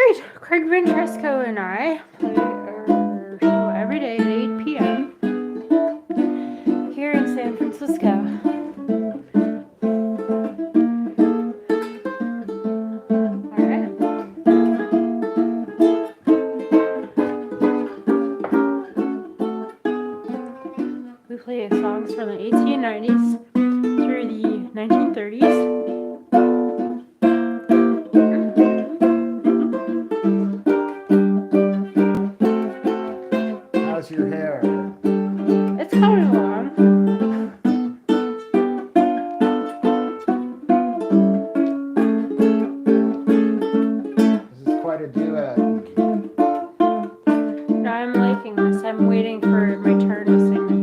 right, Craig Ventresco and I play our show every day at 8 p.m. here in San Francisco. Alright. We play songs from the 1890s through the 1930s. How's your hair? It's coming along. This is quite a duet. I'm liking this. I'm waiting for my turn to sing this.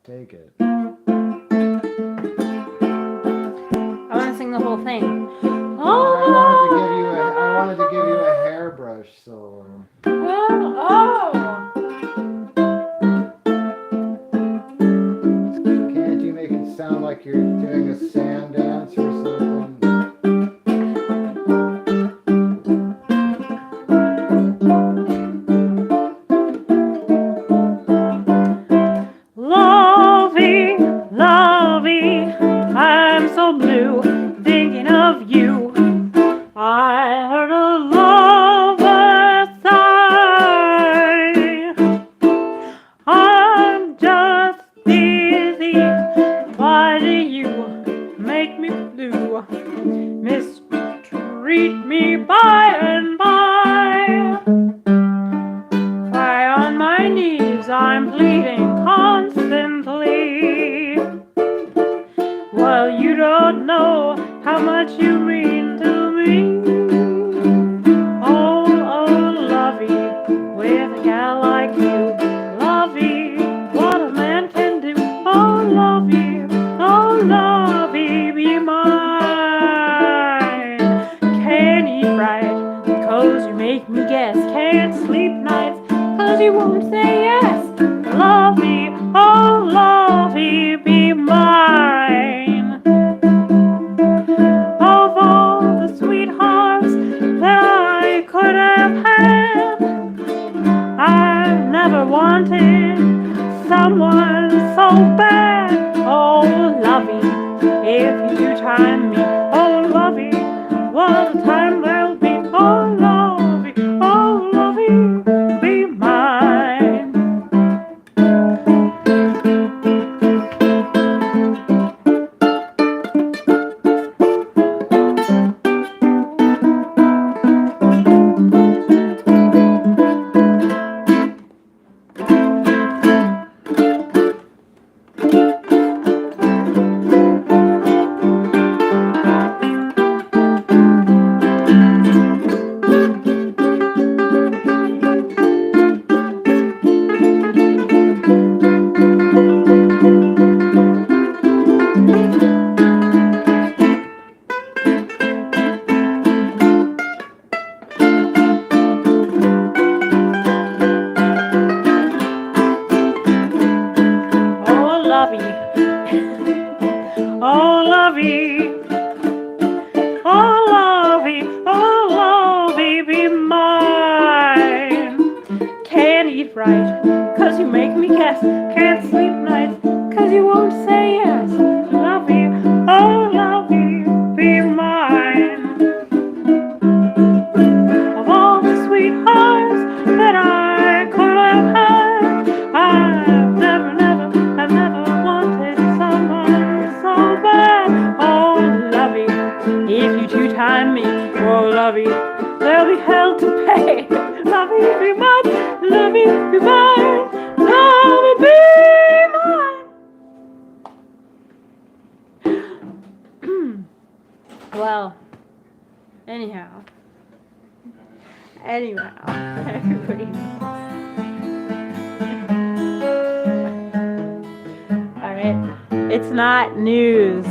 Take it. I want to sing the whole thing. I wanted to give you a hairbrush solo. Oh! Can't you make it sound like you're doing a sand dance or something? Lovey, lovey, I'm so blue thinking of you. I heard a lover sigh. I'm just dizzy. Why do you make me blue? Mistreat me by and by. Why on my knees I'm pleading constantly. Well, you don't know how much you mean to me. Oh, lovey, with a gal like you. Lovey, what a man can do. Oh, lovey, be mine. Can't eat right, 'cause you make me guess. Can't sleep nights, 'cause you won't say yes. Lovey, oh, lovey, be mine. Of all the sweethearts that I could have had, I've never wanted someone so bad. Oh, lovey, if you do time me. Oh, lovey, what a time there'll be. Oh, lovey, be mine. Be mine. Can't eat right, 'cause you make me guess. Can't sleep nights, 'cause you won't say yes. Lovey, oh, lovey, be mine. Of all the sweethearts that I could have had, I've never wanted someone so bad. Oh, lovey, if you two-time me, oh, lovey, there'll be hell to pay. Lovey, be mine, lovey, be mine, lovey, be mine. Well, anyhow, everybody. Alright, it's not news.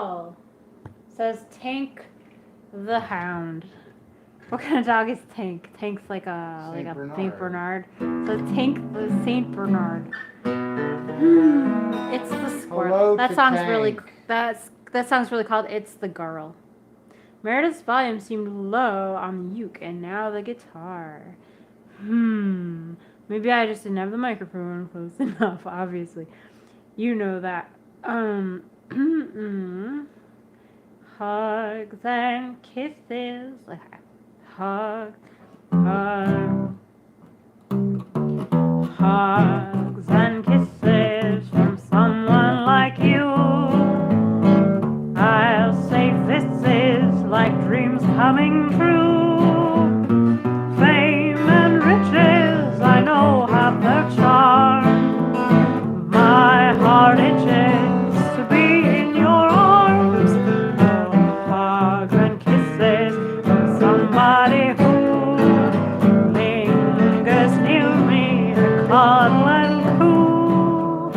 well. Says Tank the Hound. What kind of dog is Tank? Tank's like a Saint Bernard. So Tank the Saint Bernard. It's the squirrel. Hello That to song's Tank. really that song's really called It's the Girl. Meredith's volume seemed low on the uke and now the guitar. Maybe I just didn't have the microphone close enough, obviously. You know that. Hugs and kisses. Hugs and kisses from someone like you. I'll say this is like dreams coming true. Fame and riches, I know have their charm. My heart itches to be in your arms. Oh, hugs and kisses from somebody who lingers near me to cuddle and coo.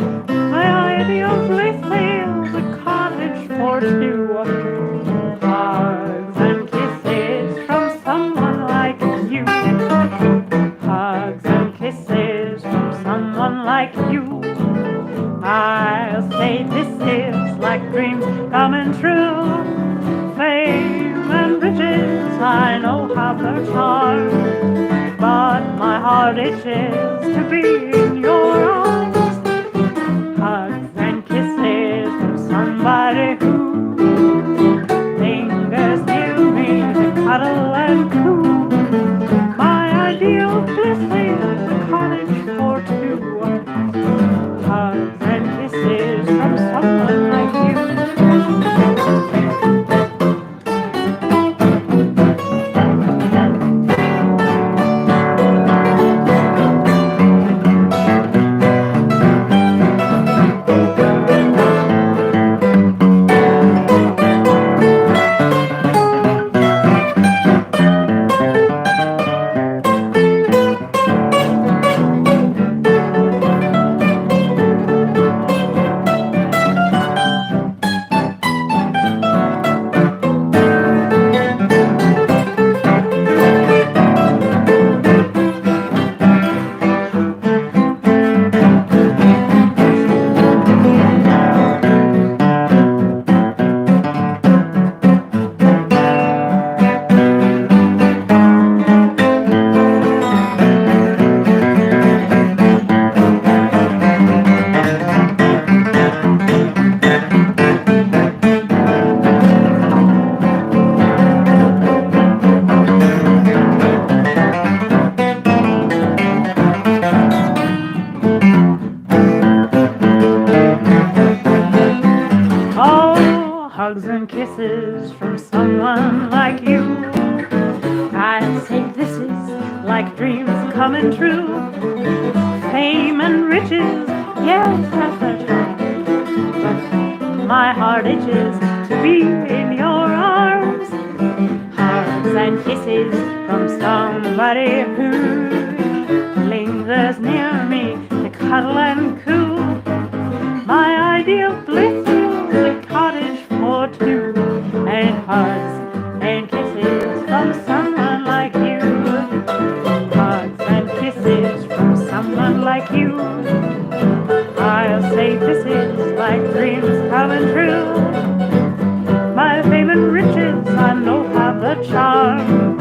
My ideal place is a cottage for two. Hugs and kisses from someone like you. Hugs and kisses from someone like you. I'll say this is like dreams coming true. Fame and riches, I know have their charm. But my heart itches to be in your arms. Hugs and kisses from somebody who lingers near me to cuddle and coo. My ideal bliss is a cottage for two. Hugs and kisses from someone like you. Hugs and kisses from someone like you. I'd say this is like dreams coming true. Fame and riches, yes, that's the truth. But my heart itches to be in your arms. Hugs and kisses from somebody who lingers near me to cuddle and coo. My ideal bliss is a cottage for two, and hugs and kisses from someone like you. Hugs and kisses from someone like you. I'll say this is like dreams coming true. My fame and riches I know have the charm,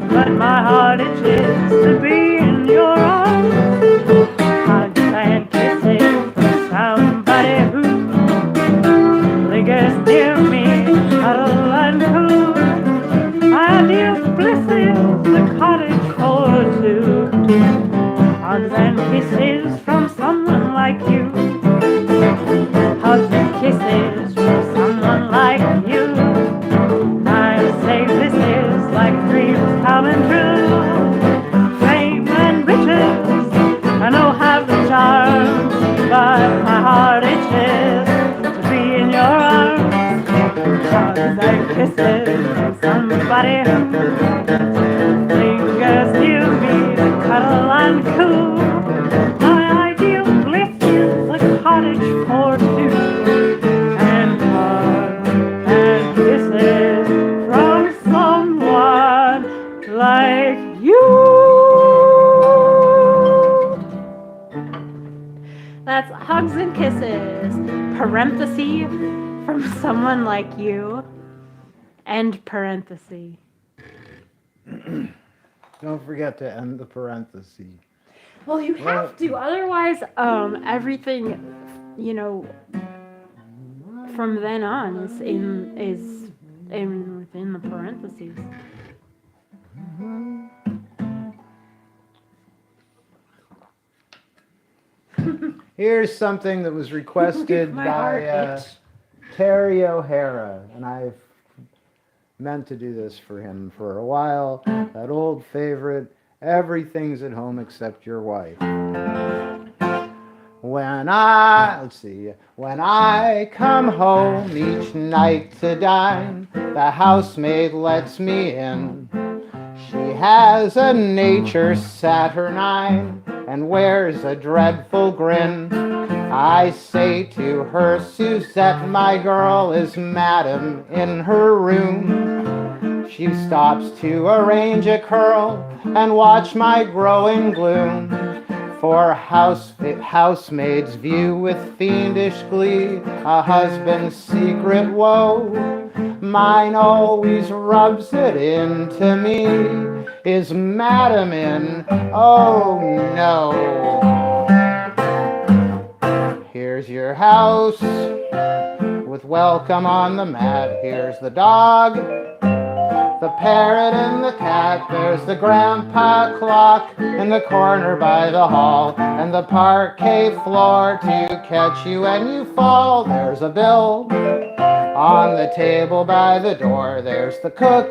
but my heart itches to be in your arms. Hugs and kisses from somebody who lingers near me, cuddle and coo. My ideal bliss is a cottage for two. Hugs and kisses from someone like you. Hugs and kisses from someone like you. I'll say this is like dreams coming true. Fame and riches I know have the charm, but my heart itches to be in your arms. Hugs and kisses from somebody who lingers near me to cuddle and coo. My ideal bliss is a cottage for two, and hugs parenthesis from someone like you. End parenthesis. Don't forget to end the parenthesis. Well, you have to, otherwise, everything, you know, from then on is within the parentheses. Here's something that was requested My heart by itch. Terry O'Hara, and I've meant to do this for him for a while. That old favorite, everything's at home except your wife. When I come home each night to dine, the housemaid lets me in. She has a nature saturnine and wears a dreadful grin. I say to her, Suzette, my girl is madam in her room. She stops to arrange a curl and watch my growing gloom. For housemaid's view with fiendish glee a husband's secret woe. Mine always rubs it into me. Is madam in? Oh no. Here's your house with welcome on the mat. Here's the dog, the parrot and the cat. There's the grandpa clock in the corner by the hall, and the parquet floor to catch you when you fall. There's a bill on the table by the door. There's the cook,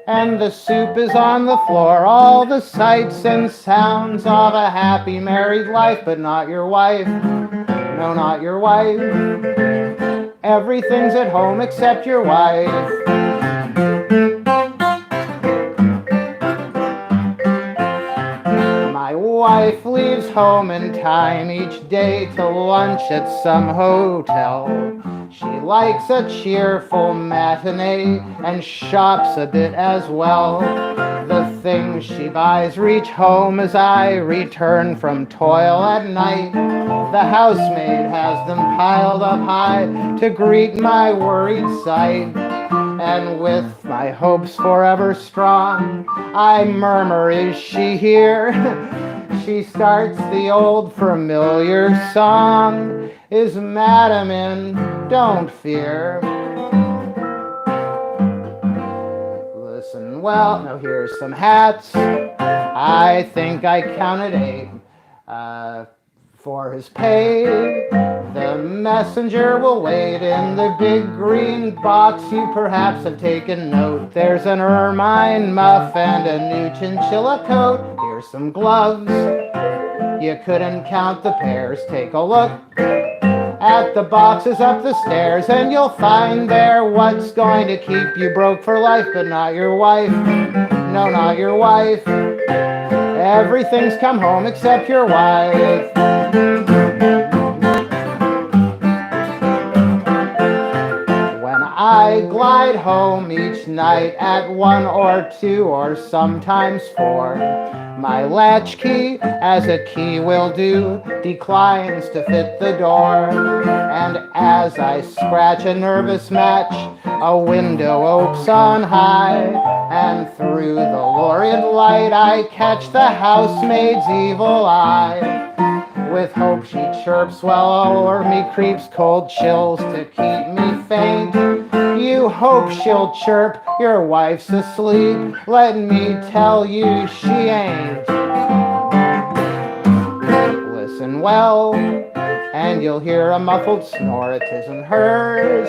and the soup is on the floor. All the sights and sounds of a happy married life, but not your wife. No, not your wife. Everything's at home except your wife. My wife leaves home in time each day to lunch at some hotel. She likes a cheerful matinee and shops a bit as well. The things she buys reach home as I return from toil at night. The housemaid has them piled up high to greet my worried sight. And with my hopes forever strong, I murmur, is she here? She starts the old familiar song. Is madam in? Don't fear. Listen well, now here's some hats. I think I counted 8. For his pay, the messenger will wait in the big green box. You perhaps have taken note. There's an ermine muff and a new chinchilla coat. Here's some gloves. You couldn't count the pairs. Take a look at the boxes up the stairs, and you'll find there what's going to keep you broke for life, but not your wife. No, not your wife. Everything's come home except your wife. When I glide home each night at 1 or 2 or sometimes 4, my latchkey, as a key will do, declines to fit the door. And as I scratch a nervous match, a window opes on high, and through the lurid light I catch the housemaid's evil eye. With hope she chirps while all o'er me creeps cold chills to keep me faint. You hope she'll chirp, your wife's asleep. Let me tell you she ain't. Listen well, and you'll hear a muffled snore. It isn't hers,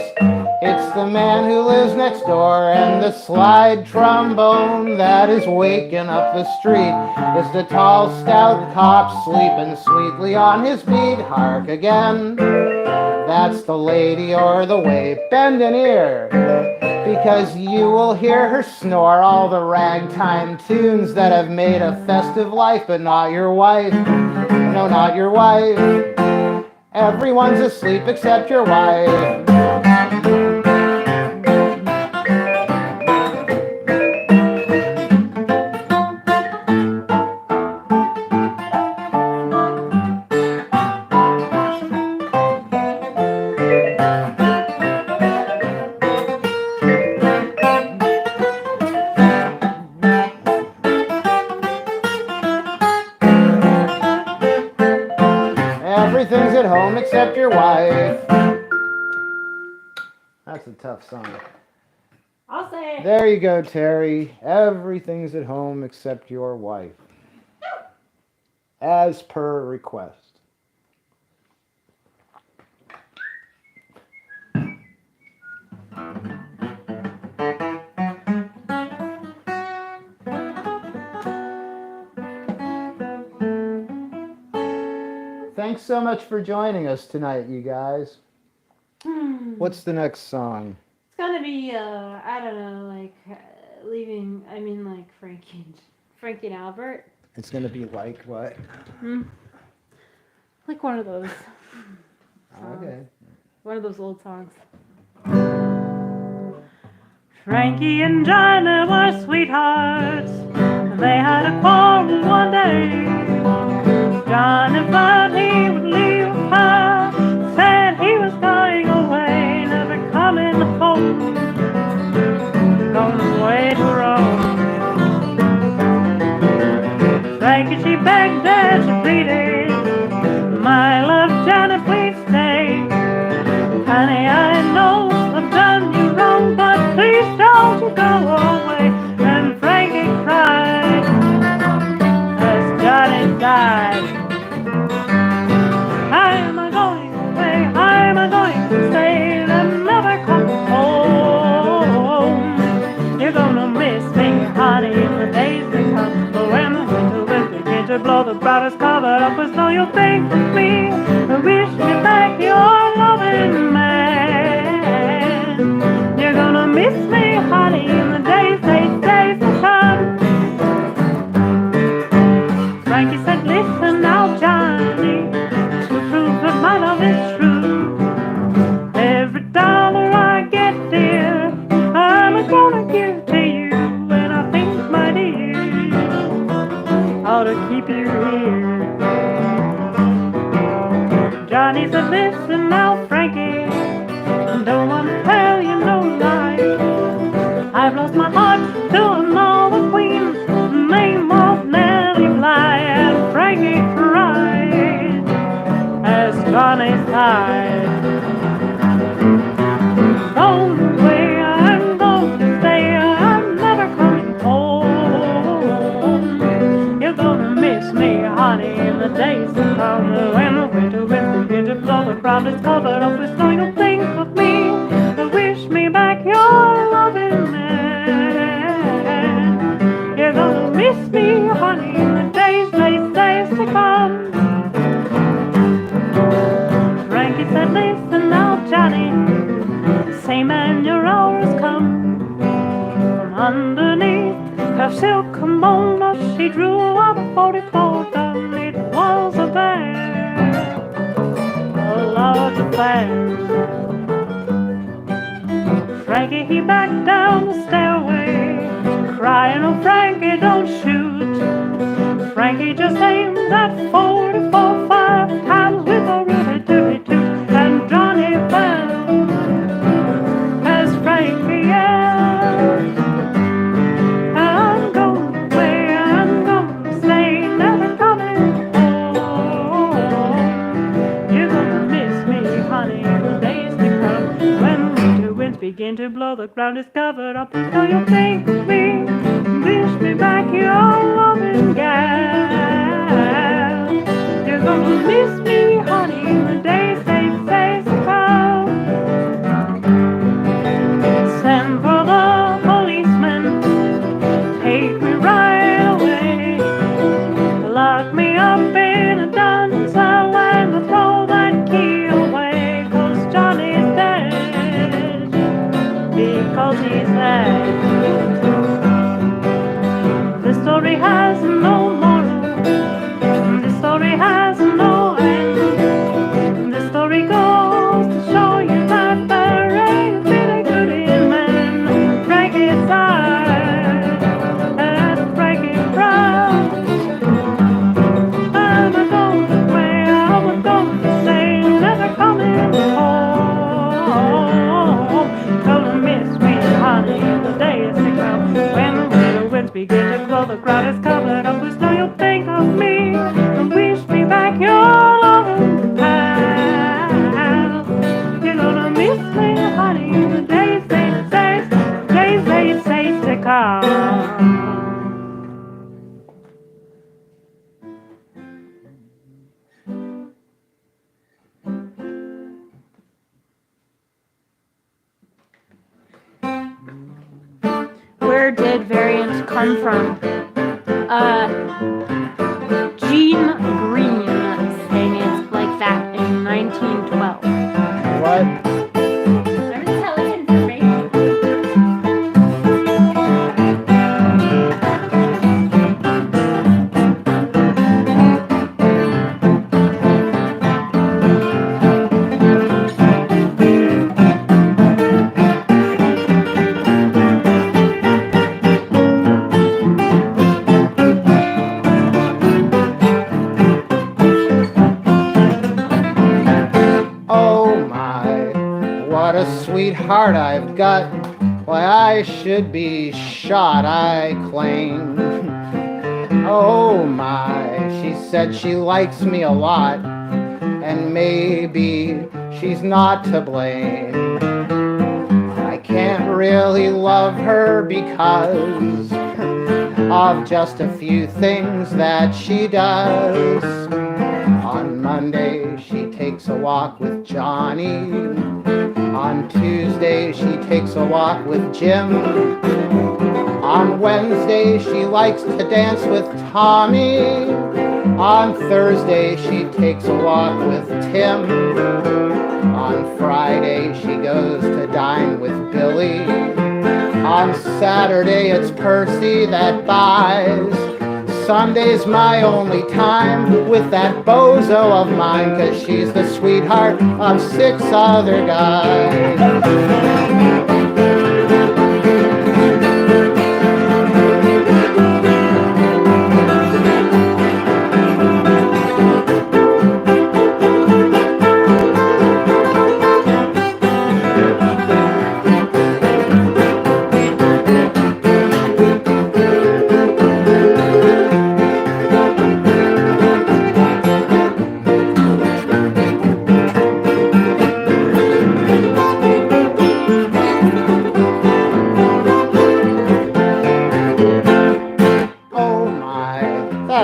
it's the man who lives next door. And the slide trombone that is waking up the street is the tall, stout cop sleeping sweetly on his beat. Hark again, that's the lady o'er the way. Bend an ear, because you will hear her snore all the ragtime tunes that have made a festive life, but not your wife. No, not your wife. Everyone's asleep except your wife. except your wife. That's a tough song. I'll say it. There you go, Terry. Everything's at home except your wife. As per request. Thanks so much for joining us tonight, you guys. What's the next song? It's gonna be, I don't know, like, like Frankie and Albert. It's gonna be like what? Like one of those. Okay. One of those old songs. Frankie and Johnny were sweethearts. They had a quarrel one day. Johnny thought he would leave her, said he was going away, never coming home, going away to Rome. Frankie, she begged and she pleaded, my love, Johnny, please stay. Honey, I know I've done you wrong, but please don't you go away. And Frankie cried as Johnny died. How am I going away? How am I going to stay and never come home? You're gonna miss me, honey, in the days to come. But when the winter winds begin to blow, the ground is covered up with snow. You'll think of me and wish me back your loving man. You're gonna miss me, honey, in the days to come. Frankie said, listen now, Johnny, to prove that my love is true. Every dollar I get, dear, I'm gonna give to you. And I think, my dear, ought to keep you here. Johnny said, listen now, Frankie, don't want to tell you no lie. I've lost my heart to another queen, name of Nellie Bly. And Frankie cried as Johnny sighed. Going away, I'm going to stay, I'm never coming home. You're gonna miss me, honey, in the days to come. When the winter winds begin to blow, the ground is covered up with snow. You'll think of me, wish me back your loving man. You're gonna miss me, honey, in the days to come. Frankie said, listen now, Johnny, say man, your hour has come. From underneath her silk kimono, she drew out a 44 gun. It was a bear, a large affair. Frankie, he backed down the stairway, crying, oh Frankie, don't shoot. Frankie just aimed that 44 5 times with a really dirty toot. And Johnny fell as Frankie yelled, I'm going away, I'm going to stay, never coming home. You're gonna miss me, honey, in the days to come. When winter winds begin to blow, the ground is covered up with snow. You'll think of me, wish me back your loving gal. You're gonna miss me, honey, in the days to come. Send for the policeman, take me right away. Lock me up in a dungeon cell and throw that key away. 'Cause Johnny's dead, because he's dead. This story has no moral, this story has no end. This story goes to show you that there ain't been a good in men. Frankie sighed and Frankie cried. I'm a going away, I'm a going to stay, never coming home. Gonna miss me, honey, in the days to come. When the winter winds begin to blow, the ground is covered up with come from? Gene Green sang it like that in 1912. What? I'm just telling information. Oh my, what a sweetheart I've got. Why, I should be shot, I claim. Oh my, she said she likes me a lot, and maybe she's not to blame. I can't really love her because of just a few things that she does. On Monday, she takes a walk with Johnny. On Tuesday, she takes a walk with Jim. On Wednesday, she likes to dance with Tommy. On Thursday, she takes a walk with Tim. On Friday, she goes to dine with Billy. On Saturday, it's Percy that buys. Sunday's my only time with that bozo of mine, 'cause she's the sweetheart of 6 other guys.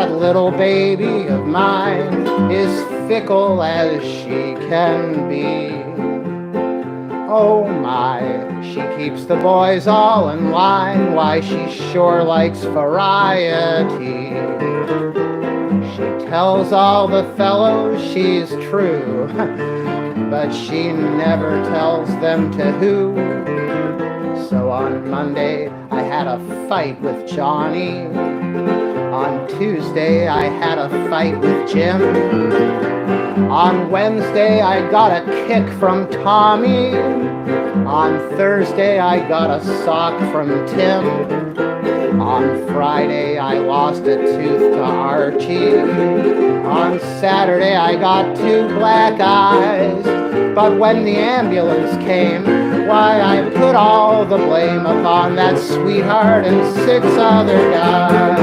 Little baby of mine is fickle as she can be. Oh my, she keeps the boys all in line. Why, she sure likes variety. She tells all the fellows she's true, but she never tells them to who. So on Monday I had a fight with Johnny. On Tuesday, I had a fight with Jim. On Wednesday, I got a kick from Tommy. On Thursday, I got a sock from Tim. On Friday, I lost a tooth to Archie. On Saturday, I got 2 black eyes. But when the ambulance came, why, I put all the blame upon that sweetheart and 6 other guys.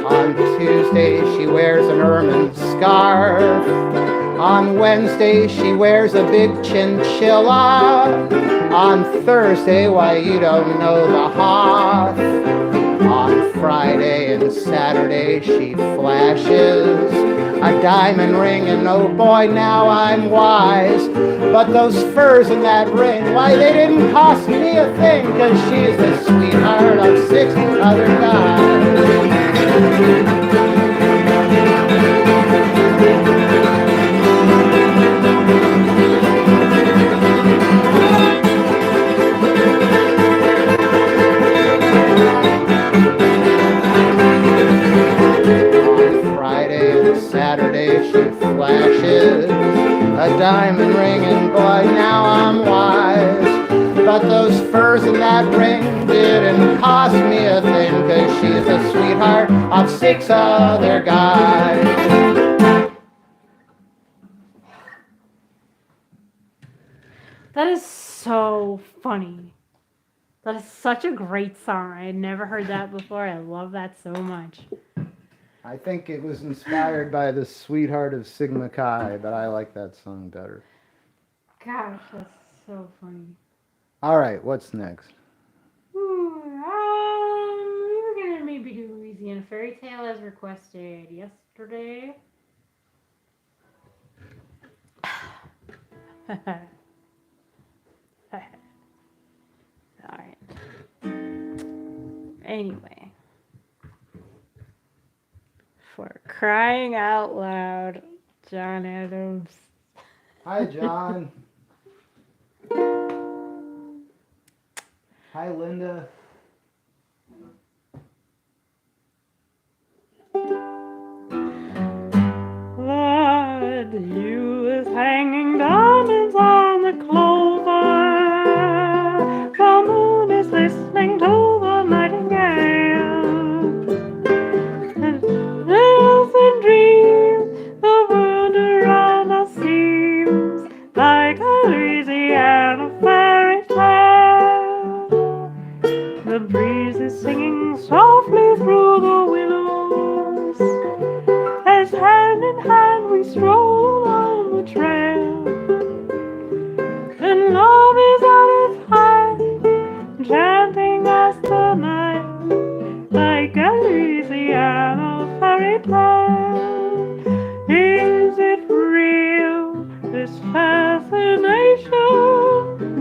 On Tuesday, she wears an ermine scarf. On Wednesday, she wears a big chinchilla. On Thursday, why, you don't know the Hoff. On Friday and Saturday, she flashes a diamond ring, and oh boy, now I'm wise. But those furs in that ring, why, they didn't cost me a thing, 'cause she's the sweetheart of 6 other guys. Saturday she flashes a diamond ring, and boy, now I'm wise. But those furs in that ring didn't cost me a thing, 'cause she's the sweetheart of 6 other guys. That is so funny. That is such a great song. I had never heard that before. I love that so much. I think it was inspired by the Sweetheart of Sigma Chi, but I like that song better. Gosh, that's so funny. All right, what's next? Ooh, we were gonna maybe do Louisiana Fairy Tale as requested yesterday. Alright. Anyway. For crying out loud, John Adams. Hi, John. Hi, Linda. The dew is hanging diamonds on the clover. The moon is listening to the nightingale. And dreams and dreams, the world around us seems like a Louisiana fairy tale. The breeze is singing softly through the willows, as hand in hand we stroll along the trail. And love is at its height, chanting us tonight like a Louisiana fairy tale. Is it real, this fascination?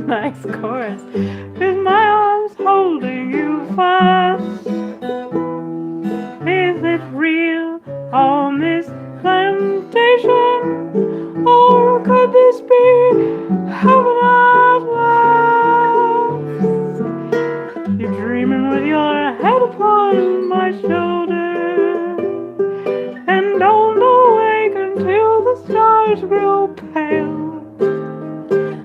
Nice chorus. Is my arms holding you fast? Is it real on this plantation? Or could this be heaven at last? You're dreaming with your head upon my shoulder, and don't awake until the stars grow pale.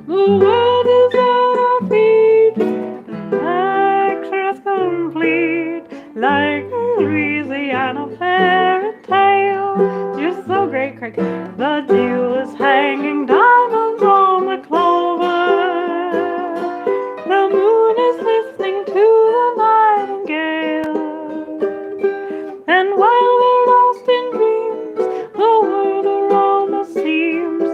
The world is at our feet, the lecture's complete, like a Louisiana fairy tale. You're so great, Craig. The dew is hanging diamonds on the clover. The moon is listening to the nightingale. And while we're lost in dreams, the world around us seems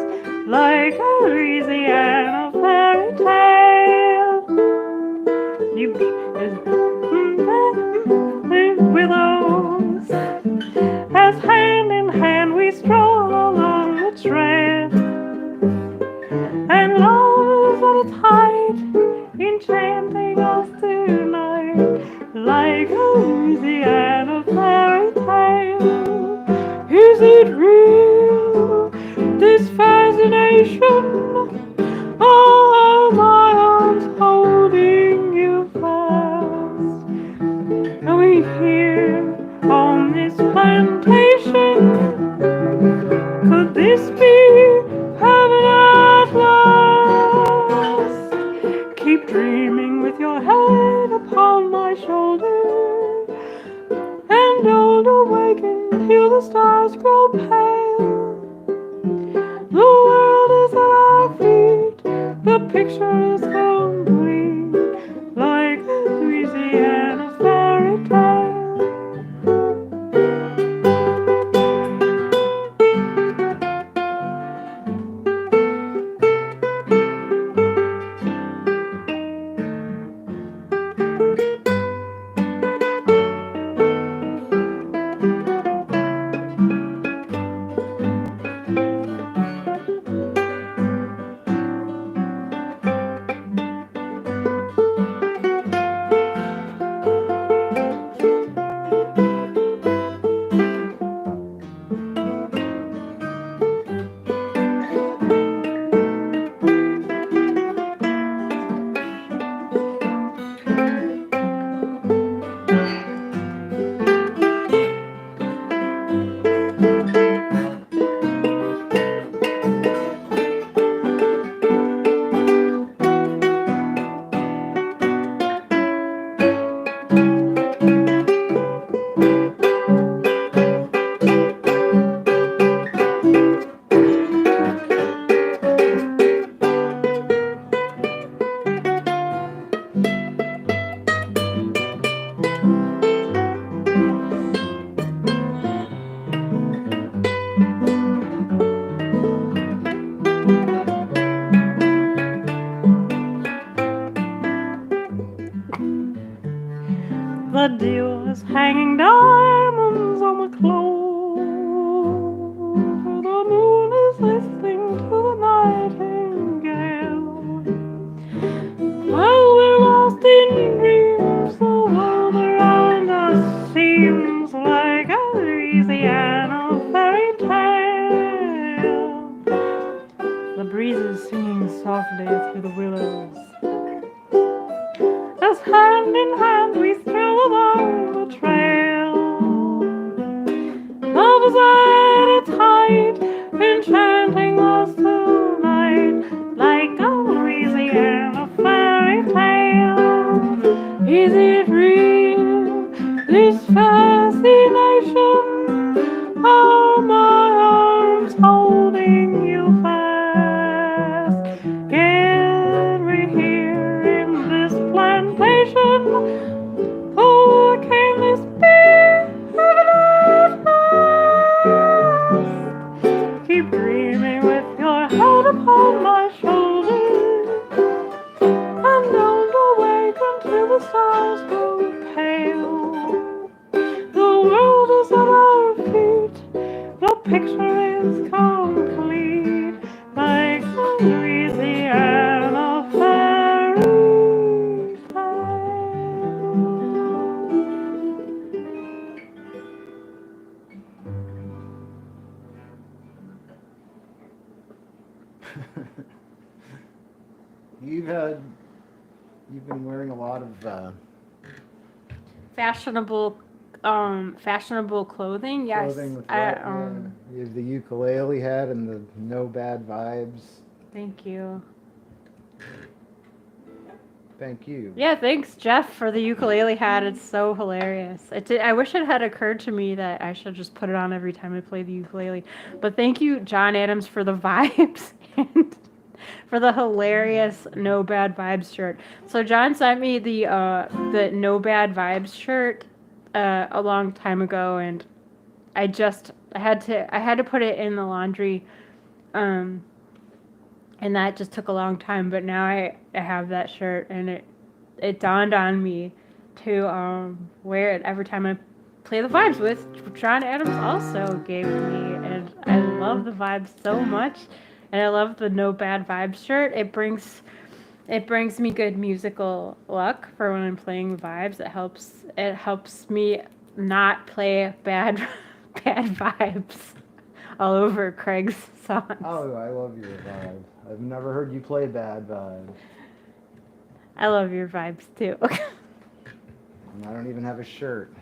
like a Louisiana fairy tale. You willows, as hand in hand we stroll along the trail. And love is at its height, enchanting us tonight like a Louisiana fairy tale. Is it real, this fascination? Are my arms holding you fast? Are we here on this plantation? Could this be heaven at last? Keep dreaming with your head upon my shoulder, and don't awaken till the stars grow pale. The world is at our feet, the picture is complete, like a Louisiana fairy tale. light, enchanting us tonight, like a Louisiana fairy tale. Is it real, this fascination? Are my arms holding you fast? Can we hear in this plantation? Oh, can this be heaven at last? Keep dreaming with your head upon my shoulder, and don't awake until the stars go pale. The world is at our feet, the picture is complete, like a Louisiana fairy tale. You've been wearing a lot of Fashionable clothing. Yes, clothing with I you have the ukulele hat and the no bad vibes. Thank you. Thank you. Yeah, thanks, Jeff, for the ukulele hat. It's so hilarious. I wish it had occurred to me that I should just put it on every time I play the ukulele. But thank you, John Adams, for the vibes and for the hilarious No Bad Vibes shirt. So John sent me the No Bad Vibes shirt a long time ago, and I had to put it in the laundry. And that just took a long time, but now I have that shirt, and it dawned on me to wear it every time I play the vibes, which John Adams also gave me, and I love the vibes so much, and I love the No Bad Vibes shirt. It brings me good musical luck for when I'm playing vibes. It helps me not play bad vibes all over Craig's songs. Oh, I love your vibe. I've never heard you play bad vibes. I love your vibes too. And I don't even have a shirt.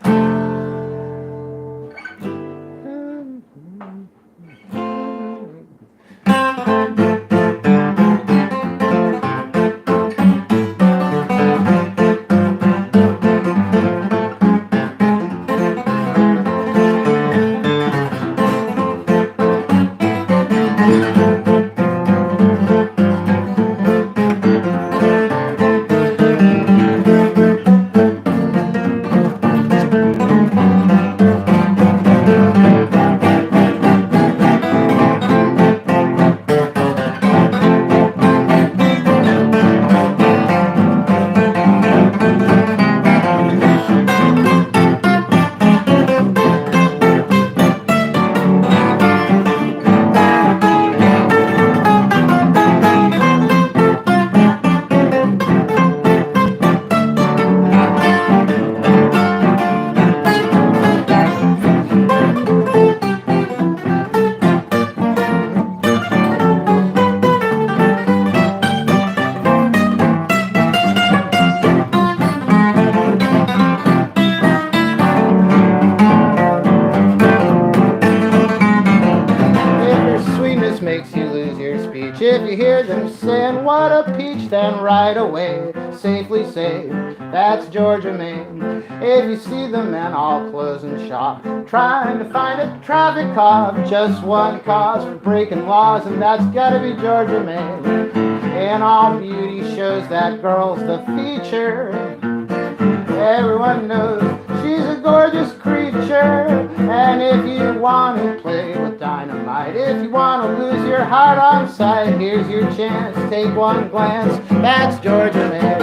If you hear them saying what a peach, then right away safely say that's Georgia, Maine. If you see the men all closing shop, trying to find a traffic cop, just one cause for breaking laws, and that's gotta be Georgia, Maine. And all beauty shows that girl's the feature. Everyone knows she's a gorgeous creature. And if you want to play with dynamite, if you want to lose your heart on sight, here's your chance, take one glance, that's Georgia, man.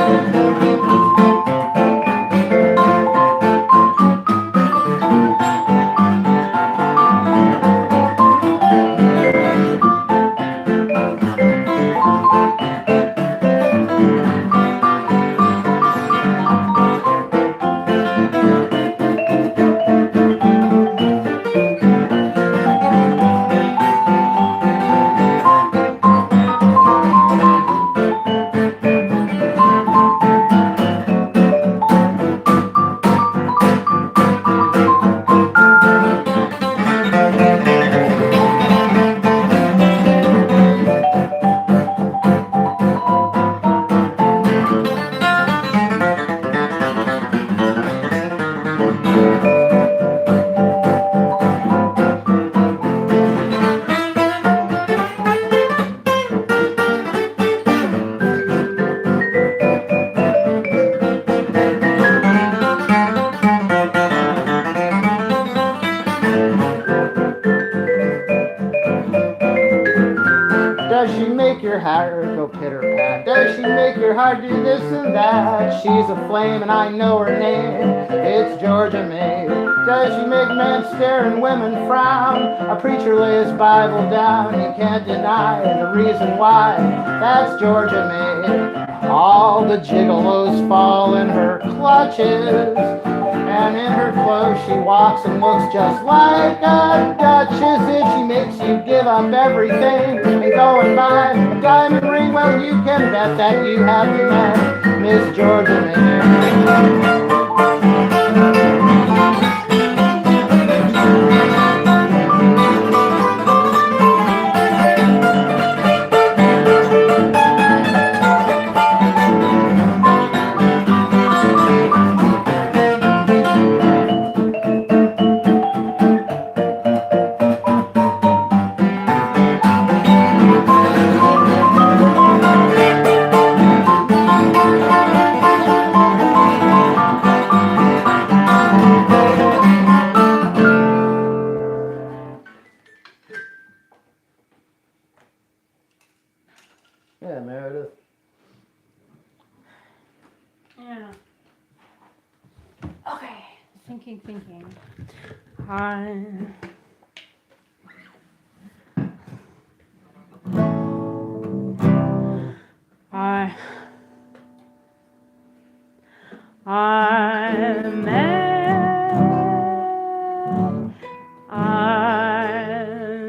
your hair go pitter-pat? Does she make your heart do this and that? She's a flame and I know her name, it's Georgia May. Does she make men stare and women frown? A preacher lay his Bible down, you can't deny the reason why. That's Georgia May. All the gigolos fall in her clutches, and in her clothes she walks and looks just like a duchess. If she makes you give up everything and go and buy a diamond ring, well, you can bet that you haven't met Miss Georgia May. Yeah, Meredith. Yeah. Okay. Thinking. I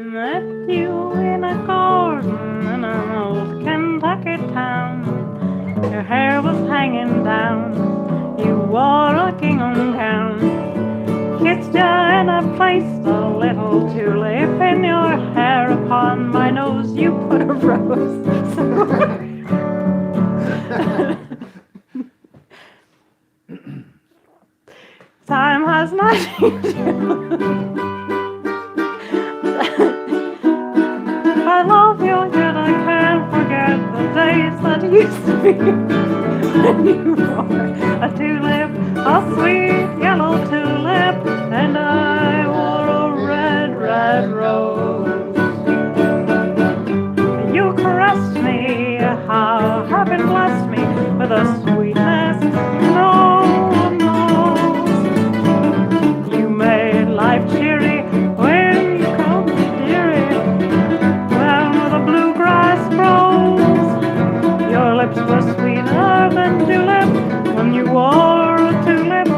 met you in a garden in an old Kentucky town. Your hair was hanging down, you wore a gingham gown. Kissed you and I placed a little tulip in your hair. Upon my nose you put a rose. Time has not changed. I love you, yet I can't forget the days that used to be when you wore a tulip, a sweet yellow tulip, and I wore a red, red rose. You caressed me, how heaven blessed me with a sweetness no one knows. You made life cheery when you called me dearie. When the bluegrass grows, your lips were sweeter than tulip when you wore a tulip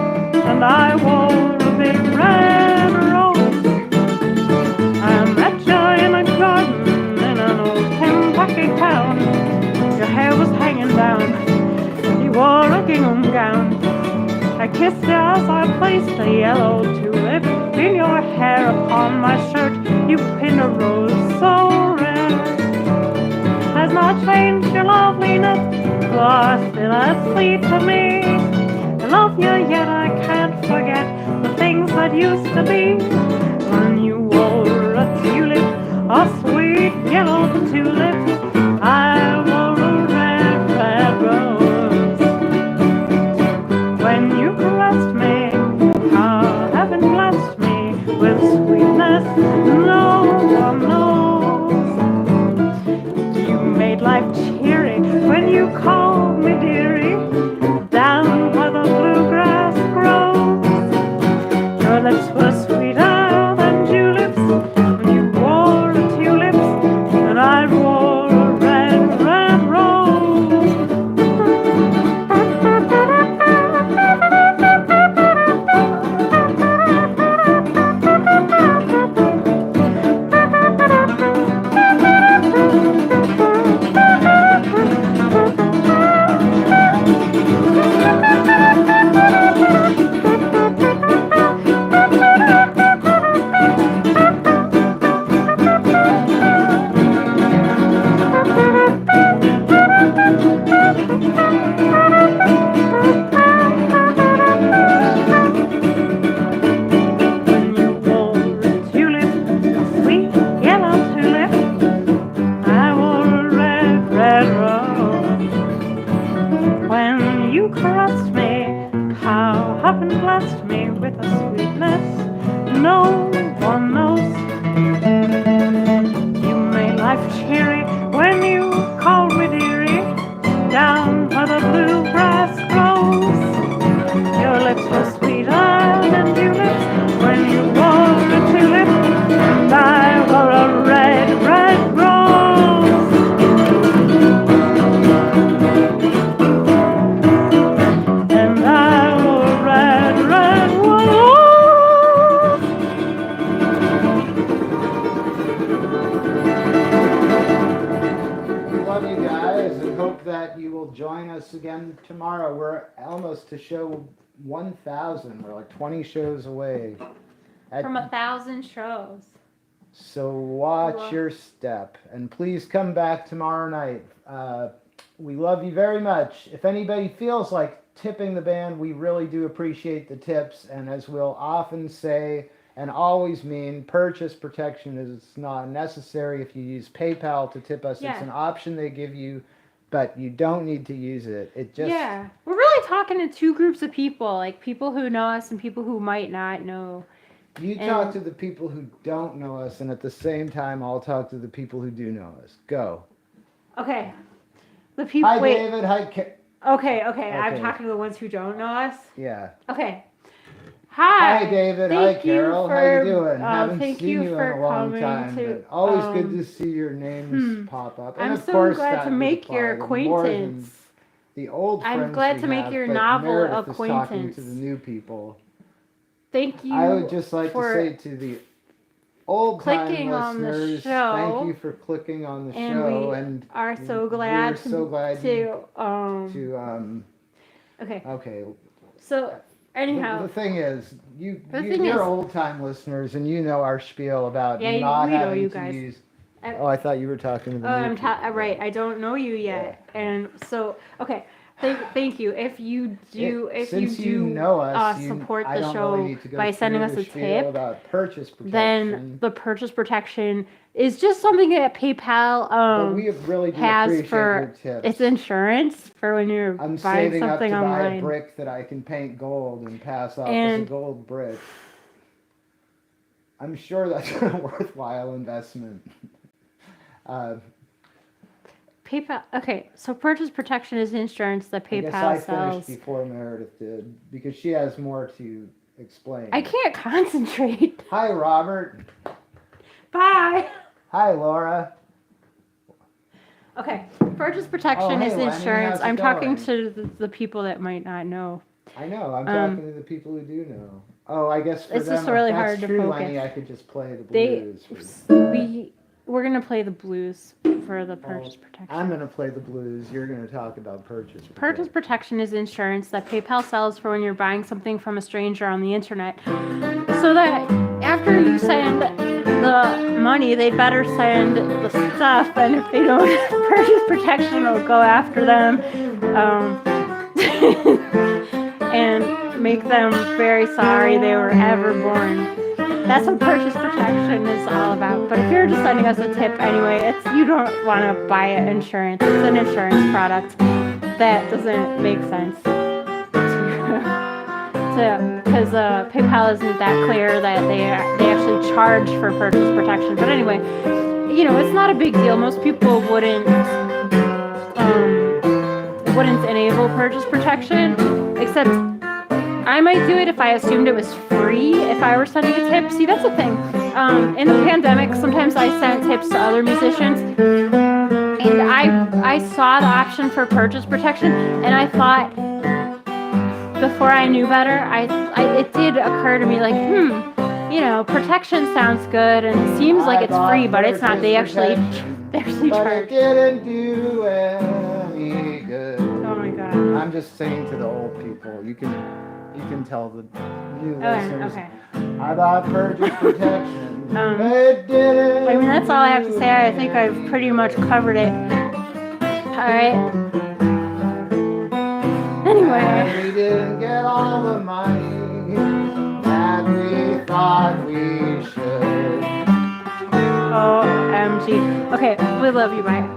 and I wore a big red rose. I met you in a garden in an old Kentucky town. Your hair was hanging down, you wore a gingham gown. I kissed you as I placed a yellow tulip in your hair. Upon my shirt you pinned a rose so rare. Has not changed your loveliness, you are still as sweet to me. I love you, yet I can't forget the things that used to be. When you wore a tulip, a sweet yellow tulip, I wore a red, red rose. When you caressed me, how heaven blessed me with sweetness no one knows. You made life cheery when you called me dearie. Down where the bluegrass grows, your lips were sweeter than tulips when you wore the tulips and I wore a red, red rose. life cheery when you that you will join us again tomorrow. We're almost to show 1,000. We're like 20 shows away. From 1,000 shows. So watch Wow. your step. And please come back tomorrow night. We love you very much. If anybody feels like tipping the band, we really do appreciate the tips. And as we'll often say and always mean, purchase protection is not necessary if you use PayPal to tip us. Yeah. It's an option they give you, but you don't need to use it. It just Yeah. We're really talking to two groups of people, like people who know us and people who might not know. you talk to the people who don't know us, and at the same time, I'll talk to the people who do know us. Go. Okay. The people. Hi, Wait. David. Hi, Okay. I'm Okay. talking to the ones who don't know us. yeah. Okay. Hi. Hi, David. Hi, Thank you Carol. How for- you doing? Haven't thank seen you you in for a long coming time. to- But always good to see your names pop up. And I'm of so course, glad that to would make your apply to more than acquaintance. The old I'm friends glad we to make have, your but novel Meredith is talking acquaintance. to the new people. Thank you. I would just like to for say to the old time clicking on the listeners, show. thank you for clicking on the And show, we and are so we're glad so glad to okay. okay. So The anyhow, thing is, The thing you're is- old time listeners, and you know our spiel about Yeah, not we know having you to guys. use. I- Oh, I thought you were talking to the. oh, new I'm people. right. I don't know you yet, and so okay. Thank you. If you do, Since you know us, support I the don't show really need to go by sending through us the a spiel tip, about purchase protection, then the purchase protection is just something that PayPal but we really do has appreciate for your tips. it's insurance for when you're I'm buying saving up something to buy a online. brick that I can paint gold and pass off as a And- gold brick. I'm sure that's a worthwhile investment. PayPal. Okay, so purchase protection is insurance that I guess PayPal I sells. finished before Meredith did because she has more to explain. I can't concentrate. Hi, Robert. Bye. Hi, Laura. Okay, purchase protection hey, is Lenny, insurance. how's it I'm talking going? to the people that might not know. I know. I'm Um, talking to the people who do know. Oh, I guess for It's them, just really if that's hard to true, focus. Lenny, I could just play the They blues. we're gonna play the blues for the purchase protection. I'm gonna play the blues. You're gonna talk about purchase. Purchase protection is insurance that PayPal sells for when you're buying something from a stranger on the internet. So that after you send the money, they'd better send the stuff, and if they don't, purchase protection will go after them and make them very sorry they were ever born. That's what purchase protection is all about. But if you're just sending us a tip anyway, you don't want to buy insurance. It's an insurance product that doesn't make sense. Because PayPal isn't that clear that they actually charge for purchase protection. But anyway, it's not a big deal. Most people wouldn't enable purchase protection, except I might do it if I assumed it was free if I were sending a tip. See, that's the thing. In the pandemic, sometimes I sent tips to other musicians, and I saw the option for purchase protection, and I thought, before I knew better, it did occur to me like, protection sounds good, and it seems like it's free, but it's not. They actually But charge. it didn't do any good. Oh my god. I'm just saying to the old people. You can tell the new listeners. Okay. I bought purchase protection. Um, but it didn't. I mean, that's all I have to say. I think I've pretty much covered it. Alright. Anyway. And we didn't get all the money that we thought we should. OMG. Okay, we love you, bye.